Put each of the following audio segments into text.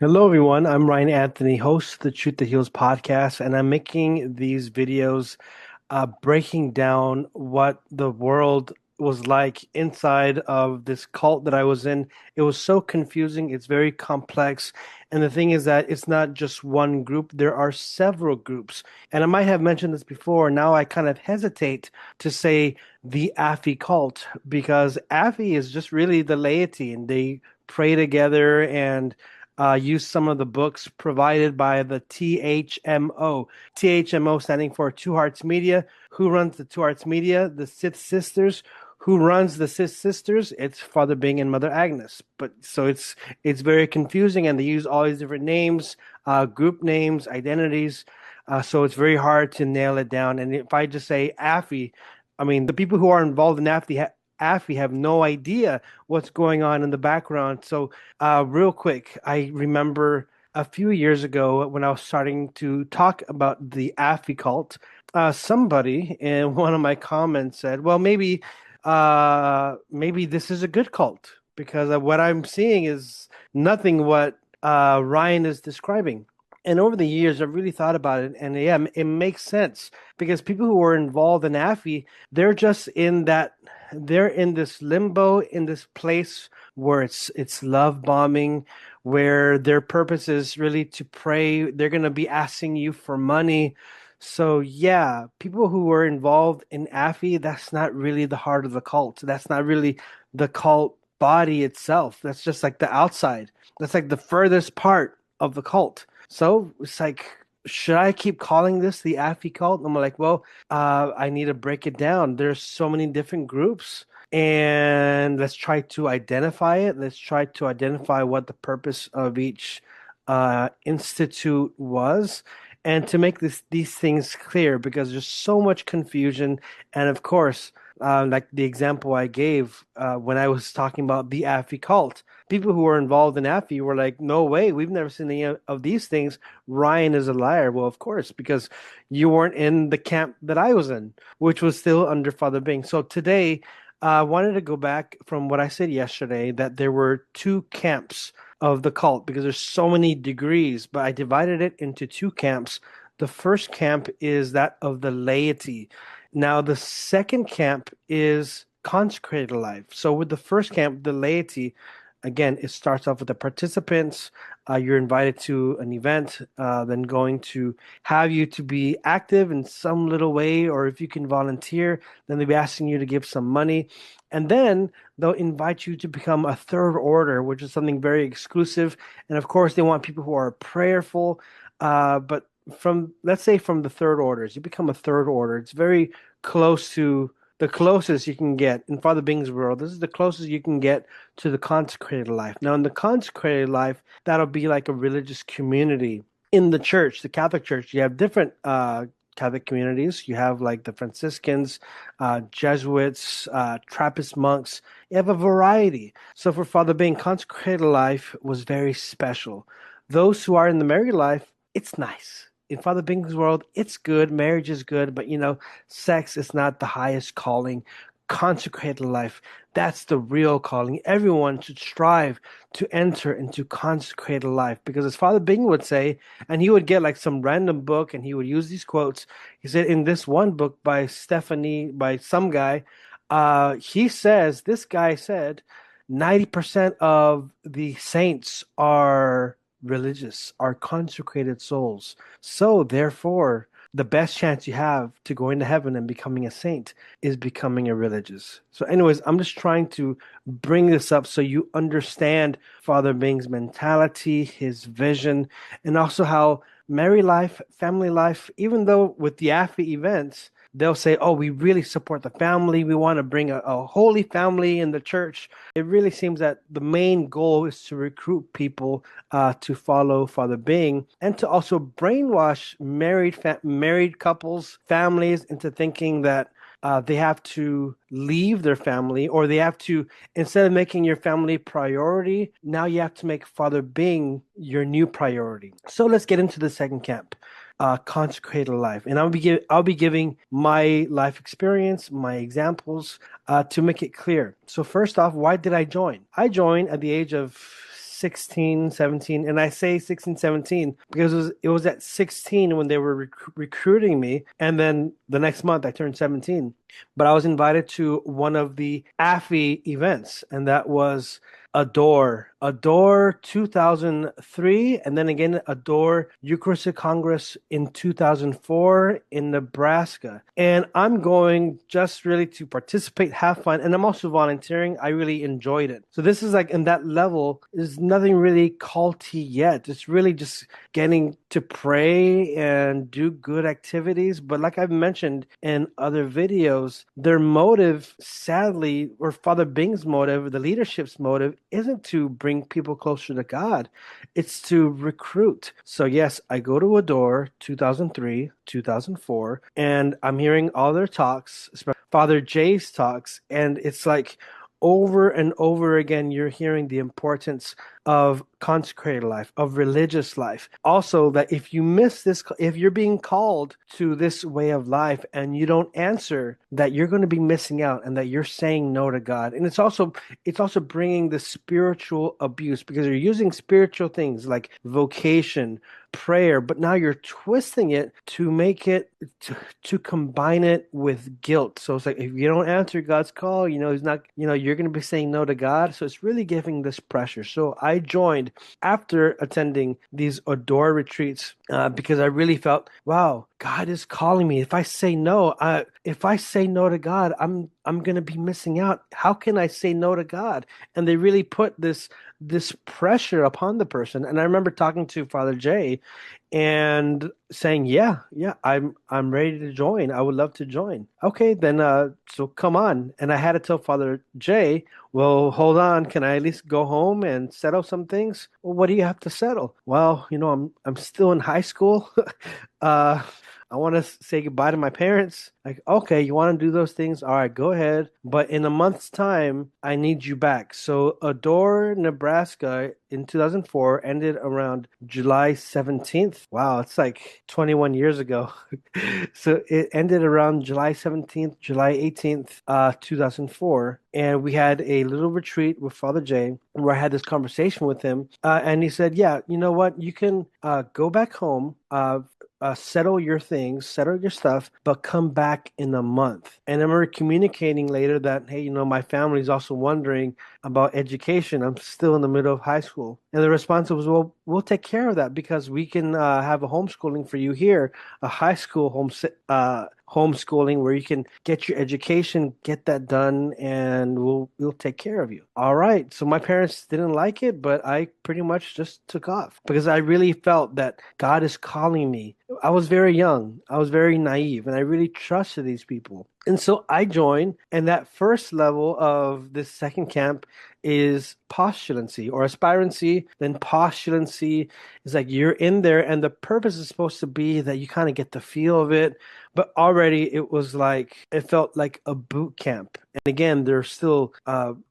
Hello, everyone. I'm Ryan Anthony, host of the Truth That Heals podcast, and I'm making these videos breaking down what the world was like inside of this cult that I was in. It was so confusing, it's very complex. And the thing is that it's not just one group, there are several groups. And I might have mentioned this before. Now I kind of hesitate to say the Afi cult because Afi is just really the laity, and they pray together and use some of the books provided by the THMO. THMO standing for Two Hearts Media. Who runs the Two Hearts Media? The Sith Sisters. Who runs the Sith Sisters? It's Father Bing and Mother Agnes. But so it's very confusing, and they use all these different names, group names, identities. So it's very hard to nail it down. And if I just say AFI, I mean the people who are involved in AFI have no idea what's going on in the background. So real quick, I remember a few years ago when I was starting to talk about the Affy cult, somebody in one of my comments said, "Well, maybe this is a good cult because what I'm seeing is nothing what Ryan is describing." And over the years, I've really thought about it, and yeah, it makes sense because people who are involved in Affy, they're just in that, they're in this limbo, in this place where it's love bombing, where their purpose is really to pray. They're going to be asking you for money. So yeah, people who were involved in Affy, that's not really the heart of the cult. That's not really the cult body itself. That's just like the outside. That's like the furthest part of the cult. So it's like, should I keep calling this the Affy cult? And I'm like, well, I need to break it down. There's so many different groups, and let's try to identify it. Let's try to identify what the purpose of each institute was, and to make these things clear because there's so much confusion. And of course, like the example I gave when I was talking about the Affy cult, people who were involved in Affy were like, "No way, we've never seen any of these things. Ryan is a liar." Well, of course, because you weren't in the camp that I was in, which was still under Father Bing. So today, I wanted to go back from what I said yesterday that there were two camps of the cult because there's so many degrees, but I divided it into two camps. The first camp is that of the laity. Now, the second camp is consecrated life. So, with the first camp, the laity, again, it starts off with the participants. You're invited to an event, then going to have you to be active in some little way, or if you can volunteer, then they'll be asking you to give some money. And then they'll invite you to become a third order, which is something very exclusive. And of course, they want people who are prayerful. But let's say, from the third orders, you become a third order. It's very close to the closest you can get in Father Bing's world. This is the closest you can get to the consecrated life. Now, in the consecrated life, that'll be like a religious community in the church, the Catholic Church. You have different Catholic communities. You have like the Franciscans, Jesuits, Trappist monks. You have a variety. So for Father Bing, consecrated life was very special. Those who are in the married life, it's nice. In Father Bing's world, it's good. Marriage is good, but sex is not the highest calling. Consecrated life, that's the real calling. Everyone should strive to enter into consecrated life because, as Father Bing would say, and he would get like some random book and he would use these quotes. He said in this one book by Stephanie, by some guy, he says, this guy said, 90% of the saints are religious, are consecrated souls. So, therefore, the best chance you have to going to heaven and becoming a saint is becoming a religious. So, anyways, I'm just trying to bring this up so you understand Father Bing's mentality, his vision, and also how married life, family life, even though with the AFI events, they'll say, "Oh, we really support the family. We want to bring a holy family in the church." It really seems that the main goal is to recruit people to follow Father Bing and to also brainwash married couples, families into thinking that they have to leave their family, or they have to, instead of making your family priority, now you have to make Father Bing your new priority. So let's get into the second camp, consecrated life, and I'll be giving my life experience, my examples, to make it clear. So first off, why did I join? I joined at the age of 16, 17. And I say 16, 17 because it was at 16 when they were recruiting me. And then the next month I turned 17. But I was invited to one of the AFI events, and that was Adore 2003, and then again Adore Eucharistic Congress in 2004 in Nebraska. And I'm going just really to participate, have fun, and I'm also volunteering. I really enjoyed it. So this is like in that level, there's nothing really culty yet. It's really just getting to pray and do good activities. But like I've mentioned in other videos, their motive, sadly, or Father Bing's motive, the leadership's motive, isn't to bring people closer to God. It's to recruit. So yes, I go to Adore 2003, 2004, and I'm hearing all their talks, especially Father Jay's talks, and it's like over and over again, you're hearing the importance of consecrated life, of religious life. Also, that if you miss this, if you're being called to this way of life and you don't answer, that you're going to be missing out and that you're saying no to God. And it's also bringing the spiritual abuse because you're using spiritual things like vocation, prayer, but now you're twisting it to make it to combine it with guilt. So it's like if you don't answer God's call, he's not, you're going to be saying no to God. So it's really giving this pressure. So I joined after attending these Adore retreats because I really felt, wow, God is calling me. If I say no to God, I'm going to be missing out. How can I say no to God? And they really put this pressure upon the person. And I remember talking to Father Jay and saying, yeah, I'm ready to join. I would love to join. Okay, then so come on. And I had to tell Father Jay, well, hold on, can I at least go home and settle some things? Well, what do you have to settle? Well, I'm still in high school. uh I want to say goodbye to my parents. Like, okay, you want to do those things? All right, go ahead. But in a month's time, I need you back. So Adore, Nebraska in 2004 ended around July 17th. Wow, it's like 21 years ago. So it ended around July 17th, July 18th, 2004. And we had a little retreat with Father Jay where I had this conversation with him. And he said, yeah, you know what? You can go back home. Settle your things, settle your stuff, but come back in a month. And I remember communicating later that, hey, my family's also wondering about education. I'm still in the middle of high school. And the response was, well, we'll take care of that because we can have a homeschooling for you here, a high school homeschooling where you can get your education, get that done, and we'll take care of you. All right. So my parents didn't like it, but I pretty much just took off because I really felt that God is calling me. I was very young. I was very naive, and I really trusted these people. And so I joined, and that first level of this second camp is postulancy or aspirancy. Then postulancy is like you're in there, and the purpose is supposed to be that you kind of get the feel of it. But already it felt like a boot camp. And again, they're still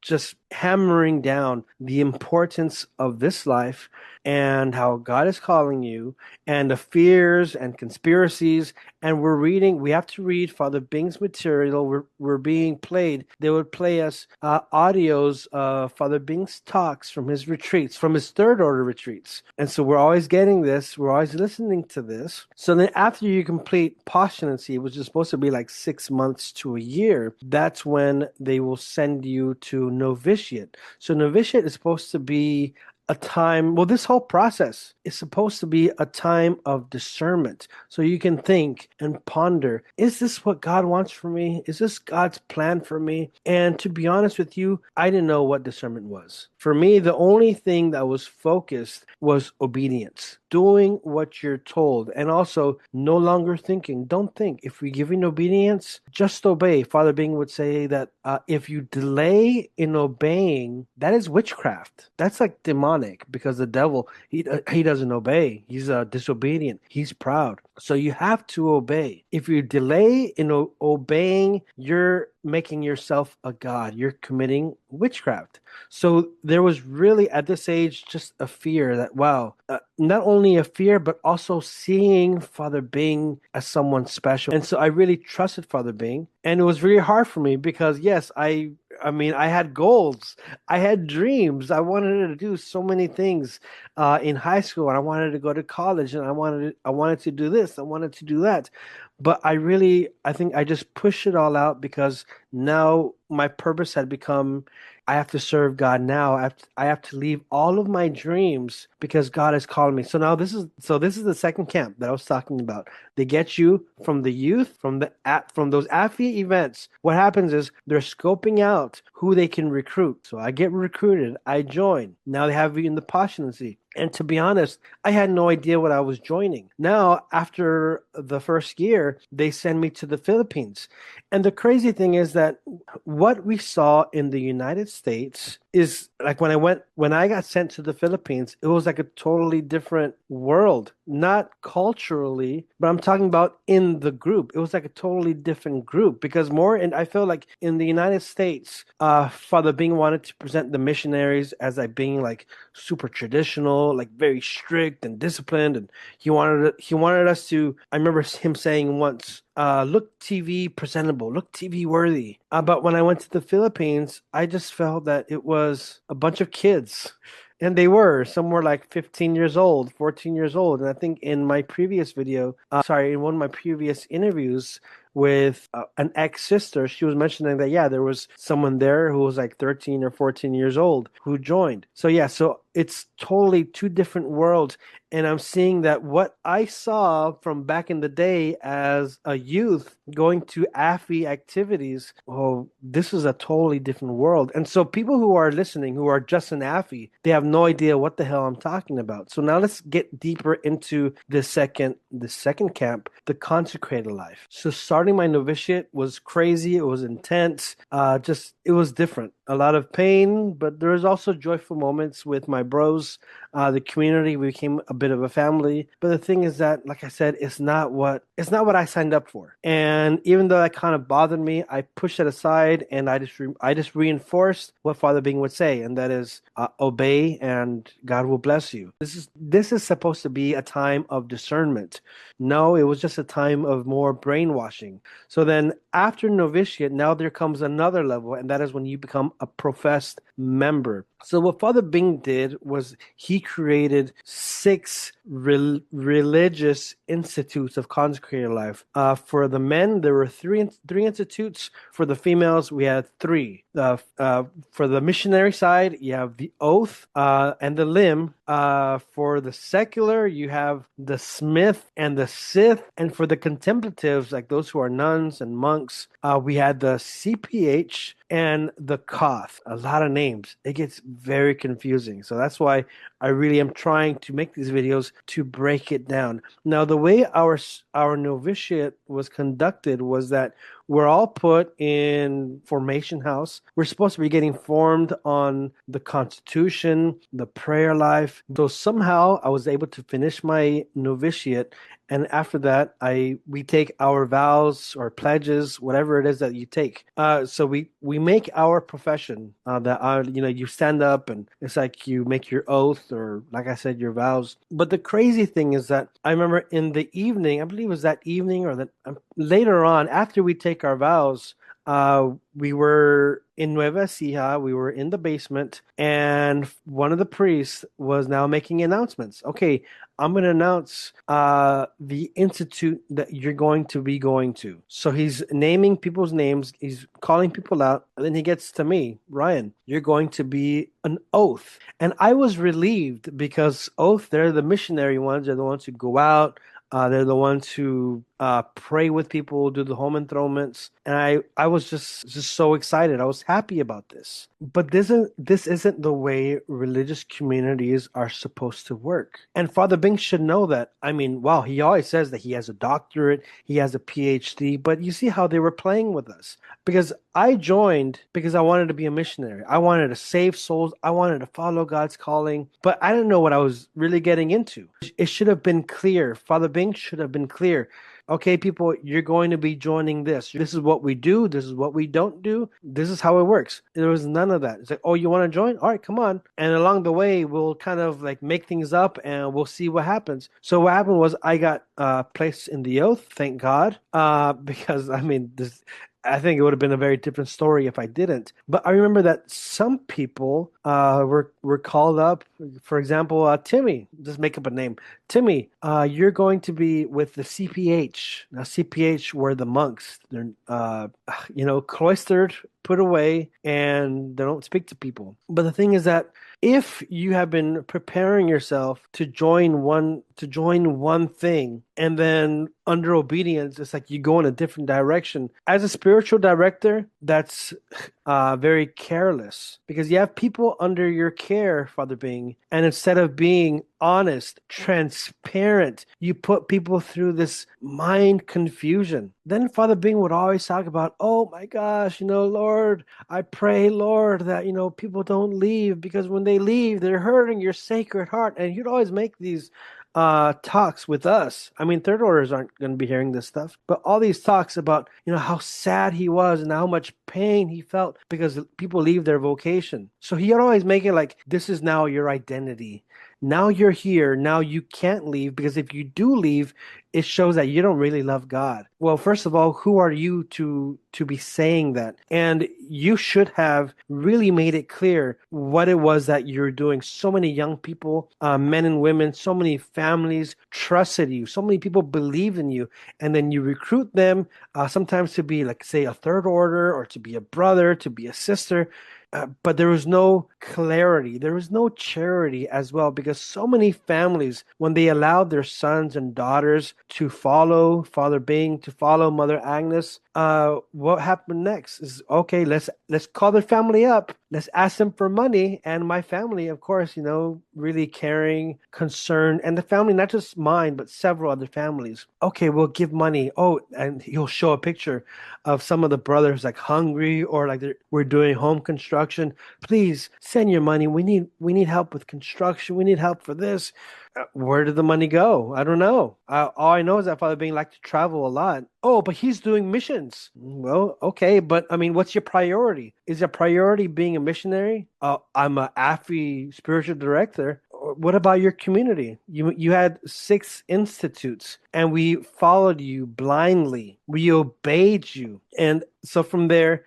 just hammering down the importance of this life and how God is calling you and the fears and conspiracies. And we have to read Father Bing's material. We're being played. They would play us audios of Father Bing's talks from his retreats, from his third order retreats. And so we're always getting this. We're always listening to this. So then after you complete postulancy, which is supposed to be like 6 months to a year, that's when they will send you to novitiate. So novitiate is supposed to be a time, well, this whole process is supposed to be a time of discernment. So you can think and ponder, is this what God wants for me? Is this God's plan for me? And to be honest with you, I didn't know what discernment was. For me, the only thing that was focused was obedience, doing what you're told, and also no longer thinking. Don't think. If we give in obedience, just obey. Father Bing would say that if you delay in obeying, that is witchcraft. That's like demonic because the devil, he doesn't obey. He's disobedient. He's proud. So you have to obey. If you delay in obeying, you're making yourself a god. You're committing witchcraft. So there was really at this age just a fear that, wow, not only a fear, but also seeing Father Bing as someone special. And so I really trusted Father Bing. And it was really hard for me because, yes, I I mean, I had goals, I had dreams. I wanted to do so many things in high school, and I wanted to go to college, and I wanted to do this, I wanted to do that. But I think I just pushed it all out because now my purpose had become I have to serve God now. I have to leave all of my dreams because God is calling me. So this is the second camp that I was talking about. They get you from the youth, from those AFI events. What happens is they're scoping out who they can recruit. So I get recruited, I join. Now they have you in the postulancy. And to be honest, I had no idea what I was joining. Now, after the first year, they send me to the Philippines. And the crazy thing is that what we saw in the United States is like when I got sent to the Philippines, it was like a totally different world, not culturally, but I'm talking about in the group. It was like a totally different group because and I feel like in the United States, Father Bing wanted to present the missionaries as like being like super traditional, like very strict and disciplined, and he wanted us to. I remember him saying once, look TV presentable, look TV worthy. But when I went to the Philippines, I just felt that it was a bunch of kids. And they were. Some were like 15 years old, 14 years old. And I think in my previous in one of my previous interviews with an ex-sister, she was mentioning that, yeah, there was someone there who was like 13 or 14 years old who joined. So, yeah, so it's totally two different worlds. And I'm seeing that what I saw from back in the day as a youth going to AFI activities, oh, this is a totally different world. And so people who are listening, who are just in AFI, they have no idea what the hell I'm talking about. So now let's get deeper into the second camp, the consecrated life. So starting my novitiate was crazy. It was intense. It was different. A lot of pain, but there was also joyful moments with my bros. The community, we became a bit of a family. But the thing is that, like I said, it's not what I signed up for. And even though that kind of bothered me, I pushed it aside and I just reinforced what Father Bing would say, and that is obey and God will bless you. This is supposed to be a time of discernment. No, it was just a time of more brainwashing. So then after novitiate, now there comes another level, and that is when you become a professed member. So what Father Bing did was he created six religious institutes of consecrated life. For the men, there were three institutes. For the females, we had three. For the missionary side, you have the oath and the limb. For the secular, you have the smith and the sith. And for the contemplatives, like those who are nuns and monks, we had the CPH and the Koth. A lot of names. It gets very confusing. So that's why I really am trying to make these videos to break it down. Now, the way our novitiate was conducted was that we're all put in formation house. We're supposed to be getting formed on the Constitution, the prayer life. So somehow I was able to finish my novitiate, and after that, we take our vows or pledges, whatever it is that you take. So we make our profession. You stand up and it's like you make your oath or, like I said, your vows. But the crazy thing is that I remember in the evening, I believe it was that evening or later on, after we take our vows, we were in Nueva Ecija, we were in the basement, and one of the priests was now making announcements. Okay, I'm going to announce the institute that you're going to be going to. So he's naming people's names, he's calling people out, and then he gets to me, Ryan, you're going to be an oath. And I was relieved because oath, they're the missionary ones, they're the ones who go out. They're the ones who pray with people, do the home enthronements, and I was just so excited. I was happy about this. But this isn't the way religious communities are supposed to work. And Father Bing should know that. I mean, wow, he always says that he has a doctorate, he has a PhD, but you see how they were playing with us. Because I joined because I wanted to be a missionary. I wanted to save souls. I wanted to follow God's calling, but I didn't know what I was really getting into. It should have been clear. Father Bing should have been clear. Okay, people, you're going to be joining this. This is what we do. This is what we don't do. This is how it works. There was none of that. It's like, oh, you want to join? All right, come on. And along the way, we'll kind of like make things up and we'll see what happens. So what happened was I got placed in the oath, thank God, because I mean, I think it would have been a very different story if I didn't. But I remember that some people were called up. For example, Timmy, just make up a name. Timmy, you're going to be with the CPH. Now, CPH were the monks. They're cloistered, put away, and they don't speak to people. But the thing is that if you have been preparing yourself to join one thing, and then under obedience it's like you go in a different direction, as a spiritual director, that's very careless, because you have people under your care, Father Bing, and instead of being honest, transparent, you put people through this mind confusion. Then Father Bing would always talk about, oh my gosh, Lord, I pray, Lord, that people don't leave, because when they leave, they're hurting your sacred heart. And you'd always make these talks with us. I mean, third orders aren't going to be hearing this stuff, but all these talks about, how sad he was and how much pain he felt because people leave their vocation. So he'd always make it like, this is now your identity. Now you're here. Now you can't leave, because if you do leave, it shows that you don't really love God. Well, first of all, who are you to be saying that? And you should have really made it clear what it was that you're doing. So many young people, men and women, so many families trusted you. So many people believe in you, and then you recruit them, sometimes to be, like, say, a third order, or to be a brother, to be a sister. But there was no clarity. There was no charity as well, because so many families, when they allowed their sons and daughters to follow Father Bing, to follow Mother Agnes, what happened next is, okay, let's call their family up. Let's ask them for money. And my family, of course, really caring, concerned, and the family, not just mine, but several other families. Okay, we'll give money. Oh, and he'll show a picture of some of the brothers, like, hungry, or like we're doing home construction. Please send your money. We need help with construction. We need help for this. Where did the money go? I don't know. All I know is that Father Bing liked to travel a lot. Oh, but he's doing missions. Well, okay, but I mean, what's your priority? Is your priority being a missionary? I'm a AFI spiritual director. What about your community? You had 6 institutes, and we followed you blindly. We obeyed you. And so from there,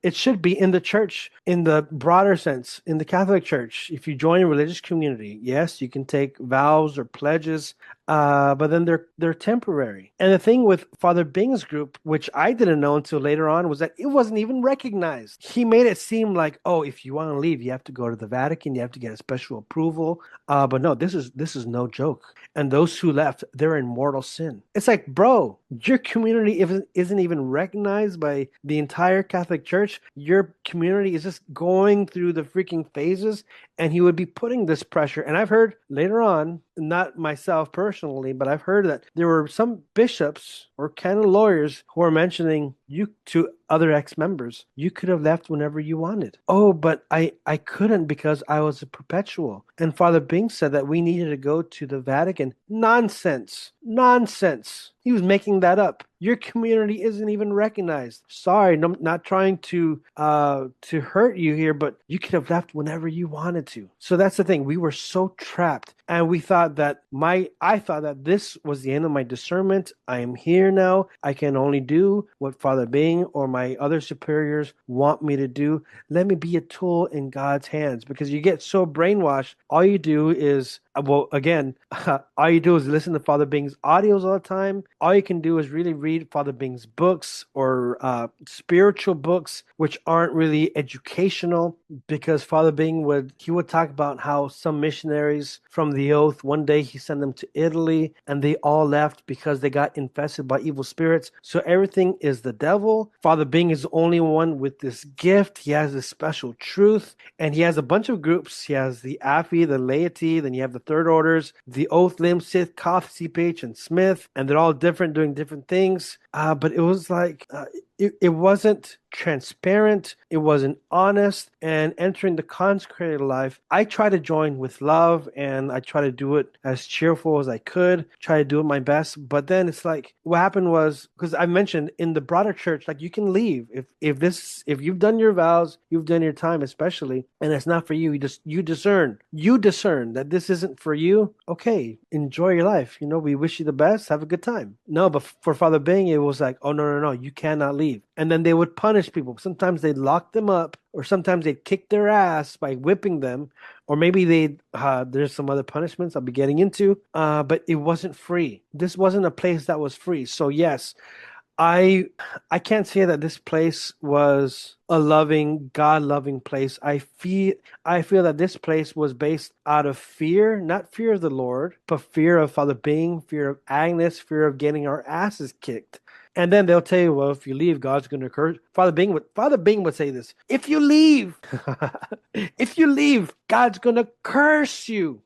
it should be in the church, in the broader sense, in the Catholic Church. If you join a religious community, yes, you can take vows or pledges, but then they're temporary. And the thing with Father Bing's group, which I didn't know until later on, was that it wasn't even recognized. He made it seem like, oh, if you want to leave, you have to go to the Vatican, you have to get a special approval. But no, this is no joke. And those who left, they're in mortal sin. It's like, bro, your community isn't even recognized by the entire Catholic Church. Your community is just going through the freaking phases, and he would be putting this pressure. And I've heard later on, not myself personally, but I've heard that there were some bishops or canon lawyers who are mentioning you to other ex-members. You could have left whenever you wanted. Oh, but I couldn't, because I was a perpetual. And Father Bing said that we needed to go to the Vatican. Nonsense. Nonsense. He was making that up. Your community isn't even recognized. Sorry, no, not trying to hurt you here, but you could have left whenever you wanted to. So that's the thing. We were so trapped, and I thought that this was the end of my discernment. I am here now. I can only do what Father Bing or my other superiors want me to do. Let me be a tool in God's hands, because you get so brainwashed. All you do is, well, again, all you do is listen to Father Bing's audios all the time. All you can do is really read Father Bing's books, or spiritual books, which aren't really educational, because Father Bing would talk about how some missionaries from the Oath, one day he sent them to Italy, and they all left because they got infested by evil spirits. So everything is the devil. Father Bing is the only one with this gift. He has this special truth, and he has a bunch of groups. He has the AFI, the Laity, then you have the Third Orders, the Oath, Limb, Sith, Koth, CPH, and Smith, and they're all different, doing different things. But it was like, it wasn't transparent, it wasn't honest. And entering the consecrated life, I try to join with love, and I try to do it as cheerful as I could, try to do it my best. But then it's like, what happened was, because I mentioned in the broader church, like, you can leave if you've done your vows, you've done your time, especially, and it's not for you. You discern that this isn't for you. Okay, enjoy your life. We wish you the best. Have a good time. No, but for Father Bing, it was like, oh, no, you cannot leave. and then they would punish people. Sometimes they'd lock them up, or sometimes they'd kick their ass by whipping them, or maybe there's some other punishments I'll be getting into. But it wasn't free. This wasn't a place that was free. So yes, I I can't say that this place was a loving, God-loving place. I feel that this place was based out of fear, not fear of the Lord, but fear of Father Bing, fear of Agnes, fear of getting our asses kicked. And then they'll tell you, well, if you leave, God's going to curse. Father Bing would say this. If you leave, if you leave, God's going to curse you.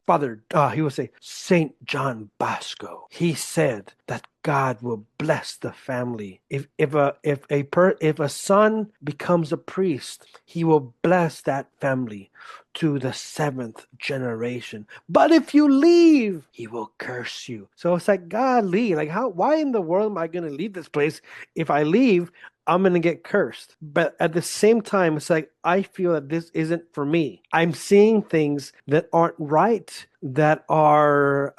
He would say, Saint John Bosco. He said that God will bless the family. If a son becomes a priest, he will bless that family to the seventh generation. But if you leave, he will curse you. So it's like, golly, like why in the world am I going to leave this place? If I leave, I'm going to get cursed. But at the same time, it's like, I feel that this isn't for me. I'm seeing things that aren't right, that are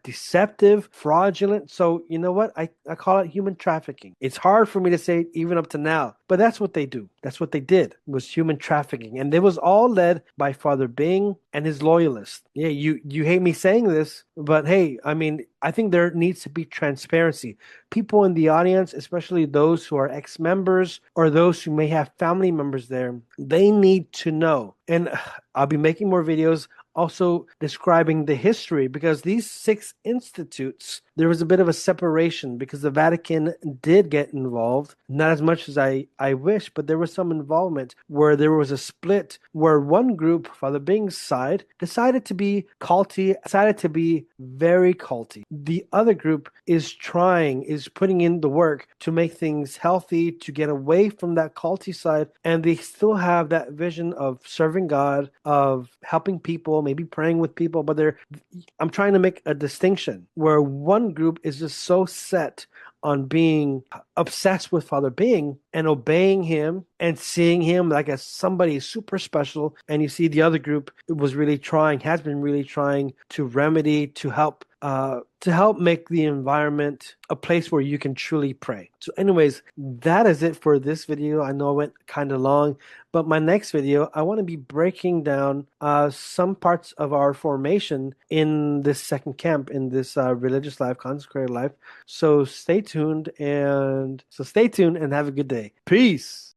deceptive, fraudulent. So you know what? I call it human trafficking. It's hard for me to say even up to now, but that's what they do. That's what they did, was human trafficking. And it was all led by Father Bing and his loyalists. Yeah, you hate me saying this, but hey, I mean, I think there needs to be transparency. People in the audience, especially those who are ex-members or those who may have family members there, they need to know. And I'll be making more videos also describing the history, because these six institutes, there was a bit of a separation because the Vatican did get involved, not as much as I wish, but there was some involvement where there was a split where one group, Father Bing's side, decided to be culty, decided to be very culty. The other group is putting in the work to make things healthy, to get away from that culty side, and they still have that vision of serving God, of helping people, maybe praying with people, but I'm trying to make a distinction where one group is just so set on being obsessed with Father Bing and obeying him and seeing him like as somebody super special. And you see the other group has been really trying to remedy, to help make the environment a place where you can truly pray. So anyways, that is it for this video. I know I went kind of long, but my next video, I want to be breaking down some parts of our formation in this second camp, in this religious life, consecrated life. So stay tuned and have a good day. Peace.